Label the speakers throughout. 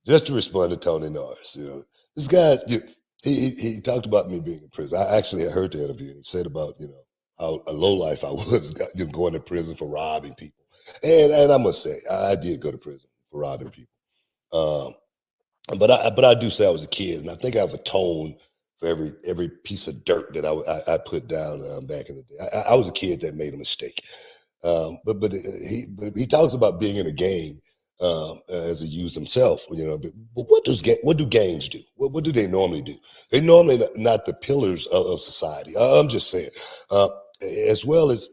Speaker 1: just to respond to Tony Noris, this guy, he talked about me being in prison. I actually had heard the interview, and he said about, how a low life I was, going to prison for robbing people. And I must say, I did go to prison for robbing people. But I do say I was a kid, and I think I've atoned for every piece of dirt that I put down back in the day. I was a kid that made a mistake. But he talks about being in a gang as a youth himself. But what do gangs do? What do they normally do? They normally not the pillars of society. I'm just saying, as well as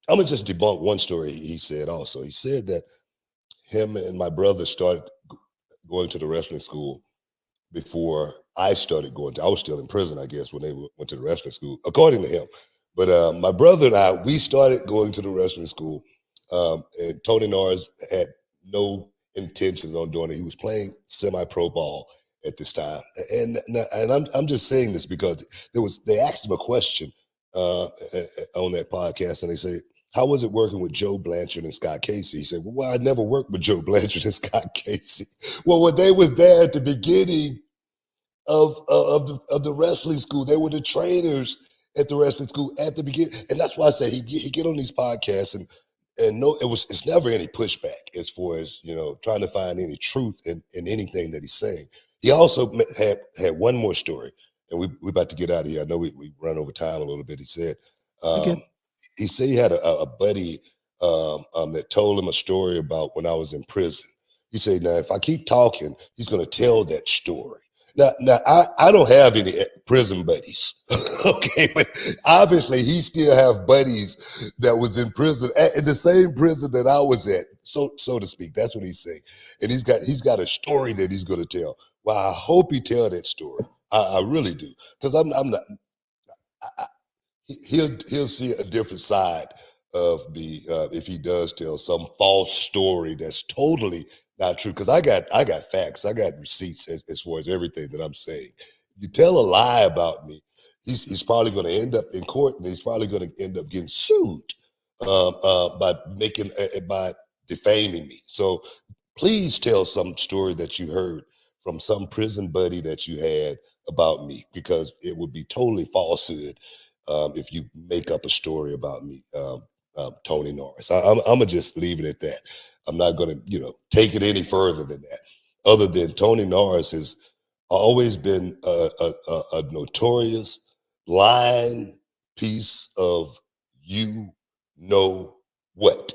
Speaker 1: I'm gonna just debunk one story he said. Also, he said that him and my brother started going to the wrestling school before I started going to. I was still in prison, I guess, when they went to the wrestling school, according to him. But my brother and I, we started going to the wrestling school, and Tony Norris had no intentions on doing it. He was playing semi-pro ball at this time, and I'm just saying this because they asked him a question on that podcast, and they say, how was it working with Joe Blanchard and Scott Casey? He said, well, I never worked with Joe Blanchard and Scott Casey. Well, when they was there at the beginning of the wrestling school, they were the trainers at the wrestling school at the beginning. And that's why I say he get on these podcasts and no, it's never any pushback as far as, trying to find any truth in anything that he's saying. He also had one more story, and we're about to get out of here. I know we run over time a little bit. He said, he said he had a buddy that told him a story about when I was in prison. He said, now, if I keep talking, he's going to tell that story. Now, I don't have any prison buddies, okay? But obviously, he still have buddies that was in prison, in the same prison that I was at, so to speak. That's what he's saying. And he's got a story that he's going to tell. Well, I hope he tell that story. I really do, because I'm not. He'll see a different side of me if he does tell some false story that's totally not true. Because I got facts, I got receipts as far as everything that I'm saying. You tell a lie about me, he's probably going to end up in court, and he's probably going to end up getting sued by defaming me. So please tell some story that you heard from some prison buddy that you had about me, because it would be totally falsehood if you make up a story about me, Tony Norris. I'm gonna just leave it at that. I'm not gonna, take it any further than that. Other than Tony Norris has always been a notorious lying piece of you know what.